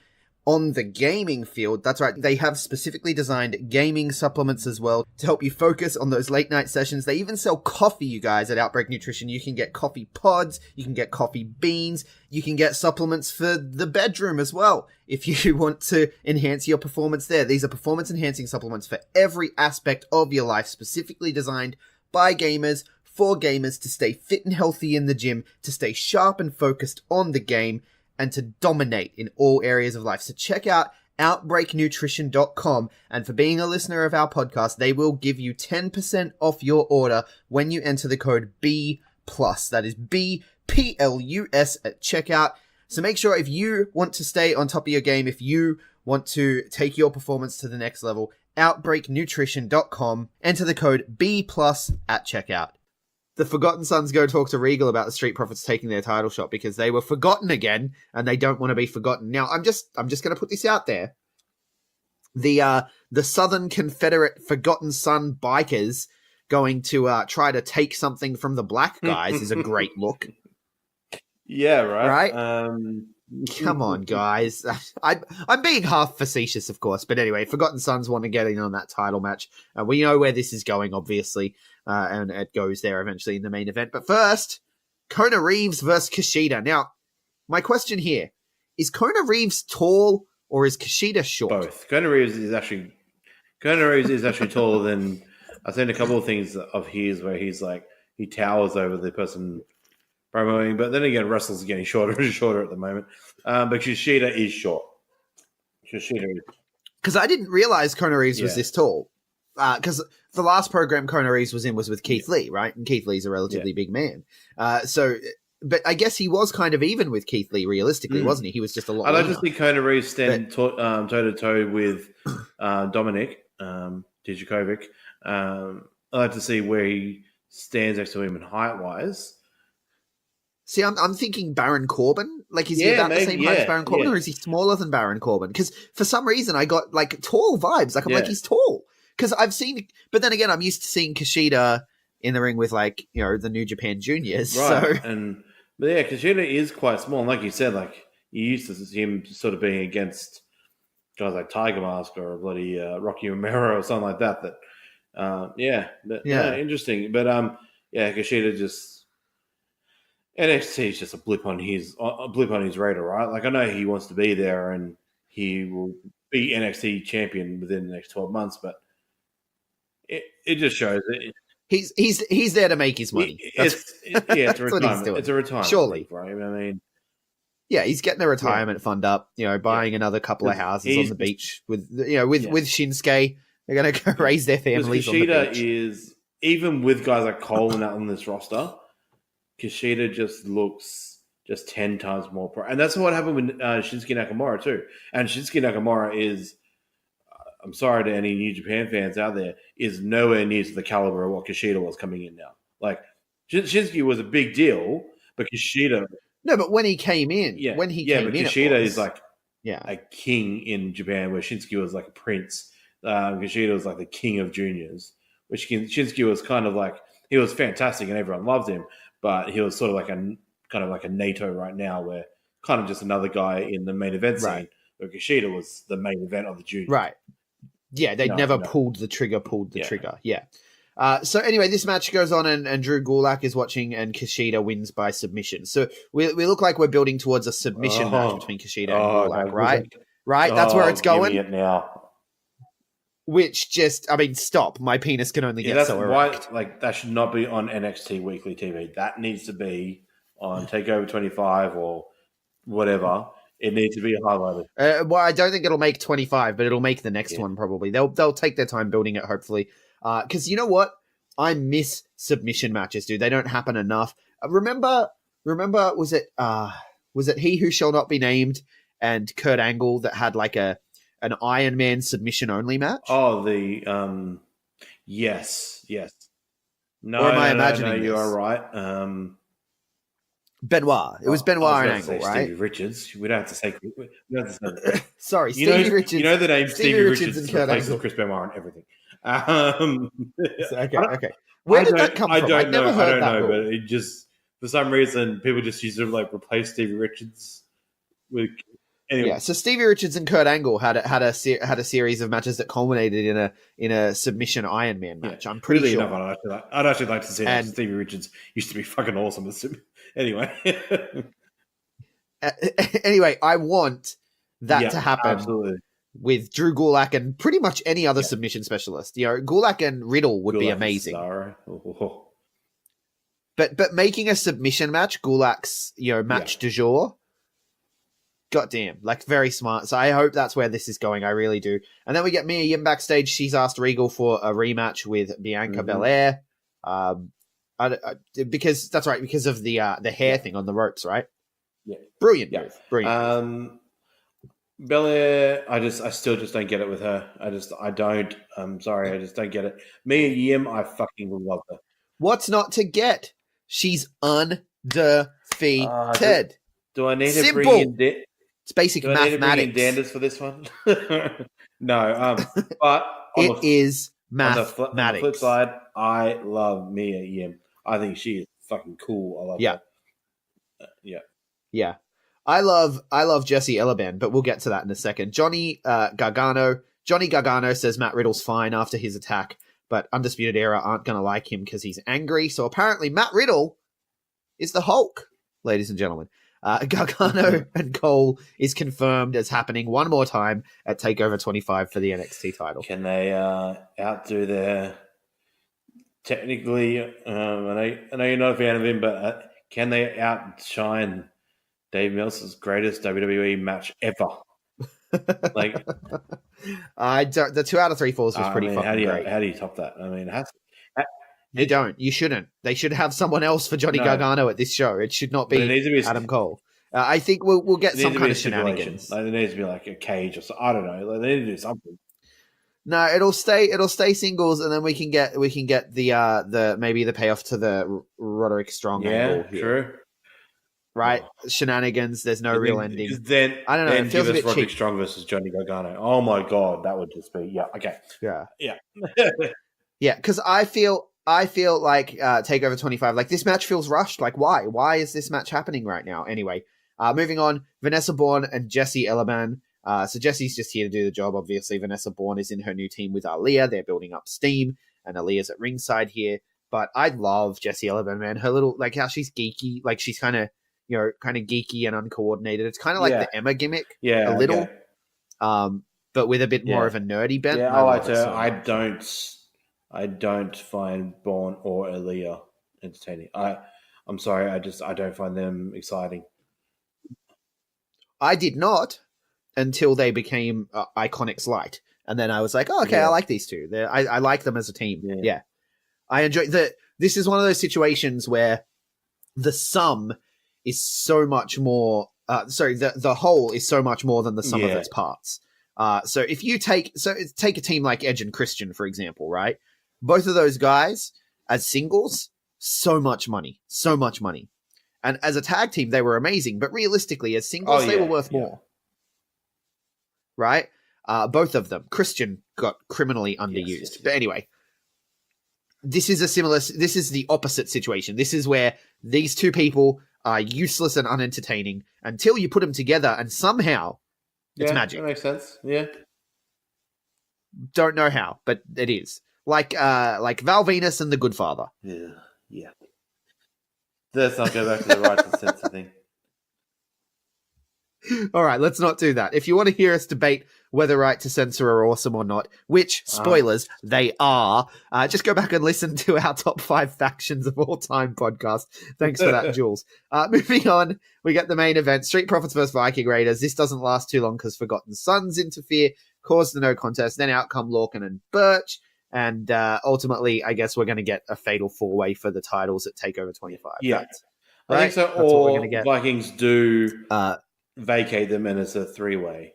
S5: on the gaming field. That's right, they have specifically designed gaming supplements as well to help you focus on those late night sessions. They even sell coffee, you guys, at OUTBREAK NUTRITION. You can get coffee pods, you can get coffee beans, you can get supplements for the bedroom as well if you want to enhance your performance there. These are performance enhancing supplements for every aspect of your life, specifically designed by gamers, for gamers, to stay fit and healthy in the gym, to stay sharp and focused on the game, and to dominate in all areas of life. So check out OUTBREAKNutrition.com, and for being a listener of our podcast, they will give you 10% off your order when you enter the code B+. That is BPLUS at checkout. So make sure, if you want to stay on top of your game, if you want to take your performance to the next level, OUTBREAKNutrition.com, enter the code B+ at checkout. The Forgotten Sons go talk to Regal about the Street Profits taking their title shot because they were forgotten again and they don't want to be forgotten. Now, I'm just going to put this out there. The Southern Confederate Forgotten Son bikers going to try to take something from the black guys is a great look.
S2: Yeah, right.
S5: Right? Come on, guys. I'm being half facetious, of course. But anyway, Forgotten Sons want to get in on that title match. We know where this is going, obviously. And it goes there eventually in the main event. But first, Kona Reeves versus Kushida. Now, my question here, is Kona Reeves tall or is Kushida short?
S2: Both. Kona Reeves is actually taller than... I've seen a couple of things of his where he's like, he towers over the person promoting, but then again, wrestlers are getting shorter and shorter at the moment. But Kushida is short. Kushida is... Because
S5: I didn't realize Kona Reeves was this tall. Because the last program Kona Reeves was in was with Keith Lee, right? And Keith Lee's a relatively big man. But I guess he was kind of even with Keith Lee, realistically, wasn't he? He was just a lot.
S2: I'd like to see Kona Reeves stand toe-to-toe with Dominic Dijakovic. I'd like to see where he stands next to him in height-wise.
S5: See, I'm thinking Baron Corbin. Like, is he about the same height as Baron Corbin, or is he smaller than Baron Corbin? Because for some reason, I got, like, tall vibes. Like, I'm like, he's tall. Because I've seen... But then again, I'm used to seeing Kushida in the ring with, like, you know, the New Japan Juniors.
S2: Right.
S5: So.
S2: But yeah, Kushida is quite small. And like you said, like, you used to see him sort of being against guys like Tiger Mask or bloody Rocky Romero or something like that. Interesting. But, Kushida just... NXT is just a blip on his radar, right? Like, I know he wants to be there and he will be NXT champion within the next 12 months, but it just shows that
S5: he's there to make his money.
S2: It's a retirement. It's a retirement,
S5: surely,
S2: right? I mean,
S5: yeah, he's getting the retirement fund up. You know, buying another couple of houses on the beach with Shinsuke. They're going to go raise their families on the beach.
S2: Kushida is, even with guys like Cole and that on this roster, Kushida just looks just 10 times more pro. And that's what happened with Shinsuke Nakamura too. And Shinsuke Nakamura is, I'm sorry to any New Japan fans out there, is nowhere near to the caliber of what Kushida was coming in now. Like, Shinsuke was a big deal, but Kushida...
S5: No, but when he came in,
S2: Kushida is like a king in Japan, where Shinsuke was like a prince. Kushida was like the king of juniors, which Shinsuke was kind of like, he was fantastic and everyone loved him, but he was sort of like a NATO right now, where kind of just another guy in the main event scene, where Kushida was the main event of the juniors.
S5: Right. Yeah, they'd
S2: No,
S5: never
S2: no.
S5: pulled the trigger. Yeah. So anyway, this match goes on and Drew Gulak is watching and Kushida wins by submission. So we look like we're building towards a submission match between Kushida and Gulak,
S2: no,
S5: right? Right? That's where it's
S2: Give
S5: going.
S2: me it now.
S5: Which just, I mean, stop. My penis can only get
S2: That's
S5: so
S2: why,
S5: erect.
S2: like, that should not be on NXT Weekly TV. That needs to be on Takeover 25 or whatever. It needs to be highlighted.
S5: Well, I don't think it'll make 25, but it'll make the next one probably. They'll take their time building it, hopefully. Because you know what? I miss submission matches, dude. They don't happen enough. Remember? Was it He Who Shall Not Be Named and Kurt Angle that had like an Iron Man submission only match?
S2: Oh, yes. No,
S5: or am I imagining
S2: no,
S5: this?
S2: you are right.
S5: Benoit. It was Benoit and
S2: I was
S5: Angle,
S2: gonna say
S5: right?
S2: Stevie Richards. We don't have to say. We don't have to say
S5: Sorry, Stevie Richards.
S2: You know the name Stevie Richards
S5: and Kurt
S2: replaces
S5: Angle.
S2: Chris Benoit and everything.
S5: Okay. Where did that come from?
S2: I don't know.
S5: Heard that rule.
S2: But it just for some reason people just used to like replace Stevie Richards with. Anyway.
S5: Yeah, so Stevie Richards and Kurt Angle had a series of matches that culminated in a submission Iron Man match. I'm pretty sure.
S2: Enough, I'd actually like to see
S5: and,
S2: Stevie Richards used to be fucking awesome. Anyway,
S5: anyway, I want that to happen
S2: absolutely.
S5: with Drew Gulak and pretty much any other submission specialist. You know, Gulak and Riddle would be amazing. But making a submission match, Gulak's match du jour. Goddamn, like very smart. So I hope that's where this is going. I really do. And then we get Mia Yim backstage. She's asked Regal for a rematch with Bianca Belair. Because that's right, because of the hair thing on the ropes, right?
S2: Yeah,
S5: brilliant move. Brilliant.
S2: Belair, I still just don't get it with her. I don't. I'm sorry, I just don't get it. Mia Yim, I fucking love her.
S5: What's not to get? She's undefeated.
S2: Do I need
S5: Simple.
S2: to bring in?
S5: It's basic mathematics.
S2: I need to bring in Danders for this one? No, but
S5: it is mathematics.
S2: On the flip side, I love Mia Yim. I think she is fucking cool. I love her.
S5: Yeah. I love Jesse Elaban, but we'll get to that in a second. Johnny Gargano says Matt Riddle's fine after his attack, but Undisputed Era aren't going to like him because he's angry. So apparently Matt Riddle is the Hulk, ladies and gentlemen. Gargano and Cole is confirmed as happening one more time at TakeOver 25 for the NXT title.
S2: Can they outdo their... Technically, I know you're not a fan of him, but can they outshine Dave Meltzer's greatest WWE match ever? Like,
S5: I don't. The 2 out of 3 falls was pretty fucking great.
S2: How do you top that? I mean,
S5: you don't. You shouldn't. They should have someone else for Johnny Gargano at this show. It should not be Adam Cole. I think we'll get some kind of shenanigans.
S2: Like, there needs to be like a cage or something. I don't know. Like, they need to do something.
S5: No, it'll stay singles, and then we can get the maybe the payoff to the Roderick Strong angle.
S2: Yeah, true.
S5: Right, shenanigans. There's no real ending.
S2: Then
S5: I don't know.
S2: Then
S5: it feels
S2: give
S5: a
S2: us
S5: bit
S2: Roderick
S5: cheap.
S2: Strong versus Johnny Gargano. Oh my god, that would just be okay.
S5: Yeah.
S2: Yeah.
S5: Because I feel like TakeOver 25. Like this match feels rushed. Like why? Why is this match happening right now? Anyway, moving on. Vanessa Bourne and Jessie Elaban. So Jessie's just here to do the job, obviously. Vanessa Bourne is in her new team with Aaliyah. They're building up steam, and Aaliyah's at ringside here. But I love Jessie Elaban, man. Her little, like, how she's geeky. Like, she's kind of geeky and uncoordinated. It's kind of like the Emma gimmick.
S2: Yeah.
S5: A little. But with a bit more of a nerdy bent.
S2: Yeah, I like her. I don't find Bourne or Aaliyah entertaining. I'm sorry. I don't find them exciting.
S5: I did not. Until they became Iconics Light. And then I was like, oh, okay, I like these two. I like them as a team. Yeah. I enjoy this is one of those situations where the sum is so much more, the whole is so much more than the sum of its parts. So if you take a team like Edge and Christian, for example, right? Both of those guys as singles, so much money. And as a tag team, they were amazing. But realistically, as singles, they were worth more. Right? Both of them. Christian got criminally underused. Yes. But anyway, this is the opposite situation. This is where these two people are useless and unentertaining until you put them together and somehow it's magic.
S2: That makes sense. Yeah.
S5: Don't know how, but it is. Like Val Venus and the Good Father.
S2: Yeah. Let's not go back to the right to censor thing.
S5: All right, let's not do that. If you want to hear us debate whether right to censor are awesome or not, which, spoilers, they are, just go back and listen to our top 5 factions of all time podcast. Thanks for that, Jules. Moving on, we get the main event, Street Profits vs. Viking Raiders. This doesn't last too long because Forgotten Sons interfere, cause the no contest. Then out come Lorcan and Birch. And ultimately, I guess we're going to get a fatal 4-way for the titles at TakeOver 25.
S2: Yeah.
S5: Right?
S2: I think so.
S5: That's what we're
S2: Or
S5: gonna get.
S2: Vikings do vacate them and it's a 3-way.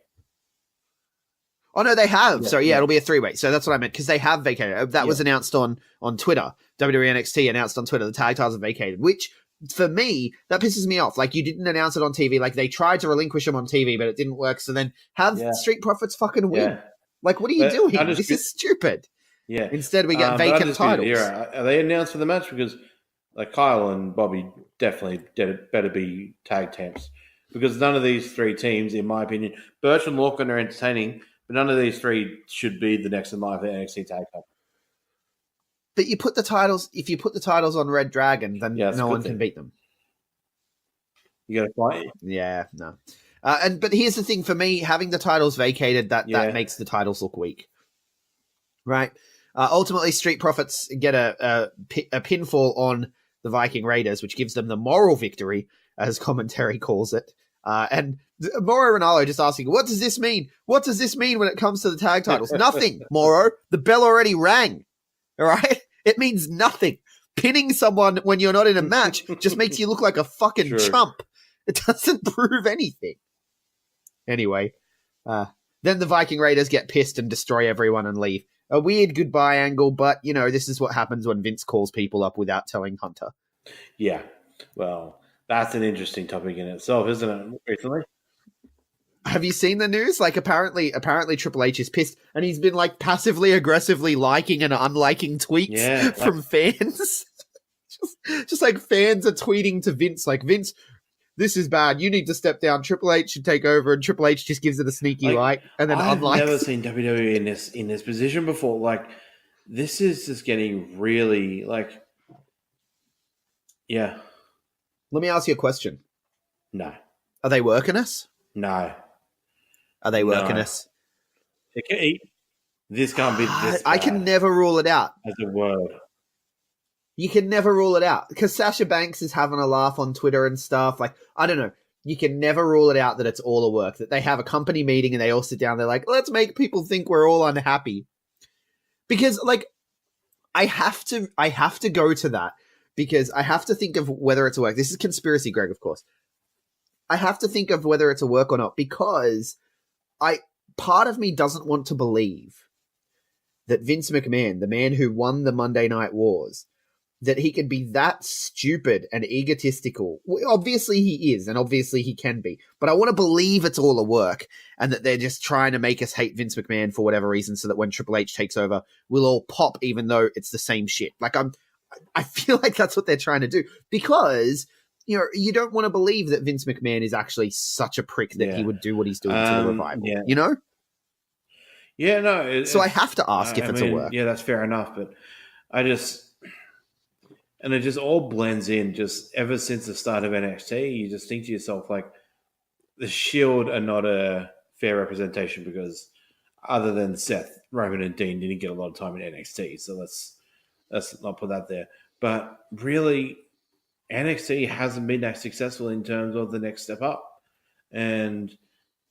S5: Oh, no, they have.
S2: Yeah,
S5: So,
S2: yeah.
S5: it'll be a 3-way. So that's what I meant, because they have vacated. That was announced on Twitter. WWE NXT announced on Twitter the tag titles are vacated, which, for me, that pisses me off. Like, you didn't announce it on TV. Like, they tried to relinquish them on TV, but it didn't work. So then have Street Profits fucking win.
S2: Yeah.
S5: Like, what are you doing?
S2: I just
S5: This
S2: feel-
S5: is stupid.
S2: Yeah.
S5: Instead, we get
S2: But
S5: vacant
S2: Undisputed
S5: titles.
S2: Era, are they announced for the match? Because like Kyle and Bobby definitely better be tag champs. Because none of these 3 teams, in my opinion, Birch and Lorcan are entertaining, but none of these 3 should be the next in line for NXT tag title.
S5: But you put the titles, if you put the titles on Red Dragon, then
S2: Yeah, that's a
S5: no
S2: good
S5: one
S2: thing.
S5: can beat them.
S2: You got to fight.
S5: Yeah, no. But here's the thing for me, having the titles vacated, that makes the titles look weak. Right? Ultimately, Street Profits get a pinfall on the Viking Raiders, which gives them the moral victory, as commentary calls it. And Mauro Ranallo just asking, what does this mean? What does this mean when it comes to the tag titles? Nothing, Mauro. The bell already rang. All right? It means nothing. Pinning someone when you're not in a match just makes you look like a fucking
S2: True.
S5: chump. It doesn't prove anything. Anyway, then the Viking Raiders get pissed and destroy everyone and leave. A weird goodbye angle, but, you know, this is what happens when Vince calls people up without telling Hunter.
S2: Yeah. Well, that's an interesting topic in itself, isn't it, recently?
S5: Have you seen the news? Like, apparently Triple H is pissed, and he's been, like, passively aggressively liking and unliking tweets from fans. just like fans are tweeting to Vince, like, Vince, this is bad. You need to step down. Triple H should take over, and Triple H just gives it a sneaky like, and then
S2: I've
S5: unlikes.
S2: never seen WWE in this position before. Like, this is just getting really like, yeah.
S5: Let me ask you a question.
S2: No.
S5: Are they working us?
S2: No.
S5: Are they working
S2: No.
S5: us?
S2: This can't be this
S5: I
S2: bad
S5: can never rule it out.
S2: as a word.
S5: You can never rule it out because Sasha Banks is having a laugh on Twitter and stuff. Like, I don't know. You can never rule it out that it's all a work, that they have a company meeting and they all sit down. They're like, let's make people think we're all unhappy. Because, like, I have to go to that because I have to think of whether it's a work. This is conspiracy, Greg, of course. I have to think of whether it's a work or not because part of me doesn't want to believe that Vince McMahon, the man who won the Monday Night Wars, that he could be that stupid and egotistical. Obviously he is, and obviously he can be. But I want to believe it's all a work, and that they're just trying to make us hate Vince McMahon for whatever reason, so that when Triple H takes over, we'll all pop, even though it's the same shit. Like, I feel like that's what they're trying to do. Because, you know, you don't want to believe that Vince McMahon is actually such a prick that he would do what he's doing to the revival.
S2: Yeah.
S5: You know?
S2: Yeah, no.
S5: So I have to ask if it's a work.
S2: Yeah, that's fair enough. But and it just all blends in just ever since the start of NXT. You just think to yourself, like, the Shield are not a fair representation because other than Seth, Roman and Dean didn't get a lot of time in NXT. So let's not put that there. But really, NXT hasn't been that successful in terms of the next step up. And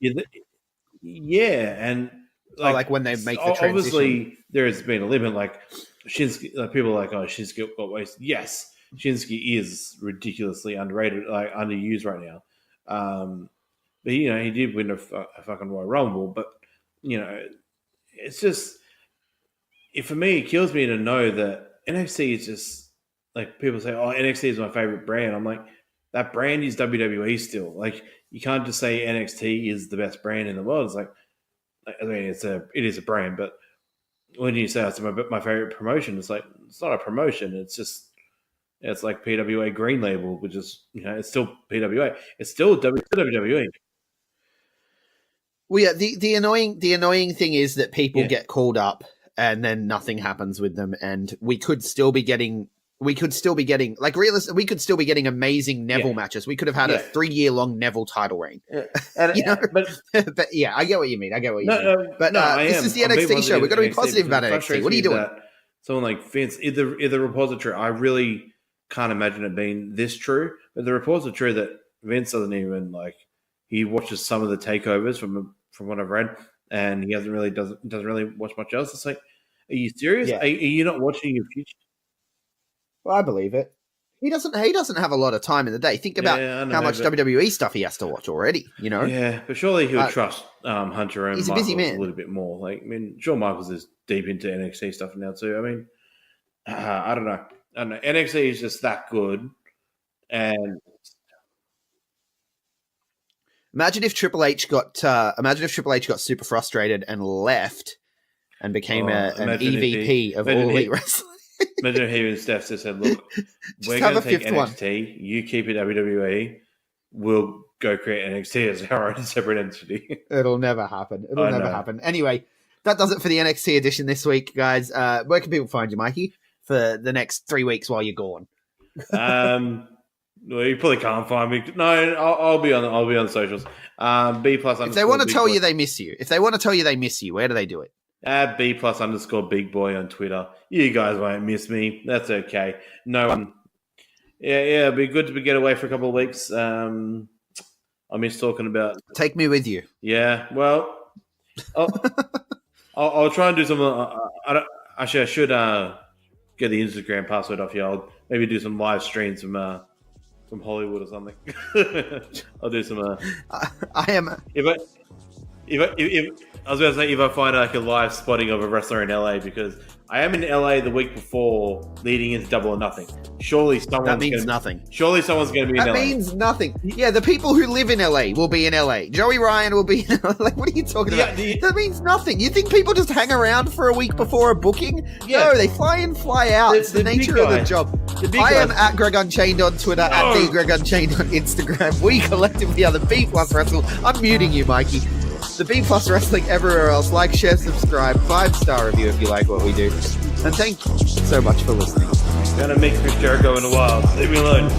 S2: and
S5: like when they make the transition.
S2: Obviously, there has been a limit. Like Shinsuke, like people are like, oh, Shinsuke got wasted. Yes, Shinsuke is ridiculously underrated, like underused right now. But you know, he did win a fucking Royal Rumble. But you know, it's just for me, it kills me to know that NXT is just like people say, oh, NXT is my favorite brand. I'm like, that brand is WWE still. Like, you can't just say NXT is the best brand in the world. It's like, I mean, it is a brand, but when you say it's my favorite promotion, it's like, it's not a promotion. It's just, it's like PWA Green Label, which is, you know, it's still PWA. It's still WWE.
S5: Well, yeah, the annoying thing is that people get called up and then nothing happens with them, and we could still be getting amazing Neville matches. We could have had a 3-year-long Neville title reign.
S2: And,
S5: You know?
S2: but
S5: yeah, I get what you mean. But
S2: I
S5: this
S2: am.
S5: is the
S2: I'm being
S5: NXT show. We've got to be
S2: NXT
S5: positive about
S2: because
S5: NXT. What are you doing?
S2: that Someone like Vince, the reports are true. I really can't imagine it being this true, but the reports are true that Vince doesn't even he watches some of the takeovers from what I've read, and he doesn't really watch much else. It's like, are you serious?
S5: Yeah.
S2: Are you not watching your future?
S5: Well, I believe it. He doesn't have a lot of time in the day. Think about how much WWE stuff he has to watch already. You know.
S2: Yeah, but surely he would trust Hunter and
S5: he's a
S2: Michaels
S5: busy man.
S2: a little bit more. Shawn Michaels is deep into NXT stuff now too. I mean, I don't know. NXT is just that good, and
S5: Imagine if Triple H got super frustrated and left and became an EVP of All Elite Wrestling.
S2: Imagine if he and Steph just said, "Look, we're
S5: have
S2: going to
S5: a
S2: take
S5: fifth one.
S2: NXT. You keep it WWE. We'll go create NXT as our own separate entity."
S5: It'll never happen.
S2: I know.
S5: Happen. Anyway, that does it for the NXT edition this week, guys. Where can people find you, Mikey, for the next 3 weeks while you're gone?
S2: Well, you probably can't find me. No, I'll be on the socials. B plus.
S5: If they want to tell you they miss you, where do they do it?
S2: B plus _ Big Boy on Twitter. You guys won't miss me. That's okay. No one. Yeah. It'd be good to get away for a couple of weeks. I miss talking about.
S5: Take me with you.
S2: Yeah. Well, I'll try and do some. I should get the Instagram password off you. I'll maybe do some live streams from Hollywood or something. I'll do some.
S5: I am.
S2: I was going to say, if I find a live spotting of a wrestler in LA, because I am in LA the week before, leading into Double or Nothing. Surely someone's going to be in LA.
S5: That means nothing. Yeah, the people who live in LA will be in LA. Joey Ryan will be in LA. What are you talking about? That means nothing. You think people just hang around for a week before a booking?
S2: Yeah.
S5: No, they fly in, fly out. It's the nature of the job. I am at Greg Unchained on Twitter, at the Greg Unchained on Instagram. We collectively are the B Plus Wrestle. I'm muting you, Mikey. The B Plus Wrestling everywhere else. Like, share, subscribe, 5-star review if you like what we do. And thank you so much for listening.
S2: Gonna make Chris Jericho in a while. Leave me alone.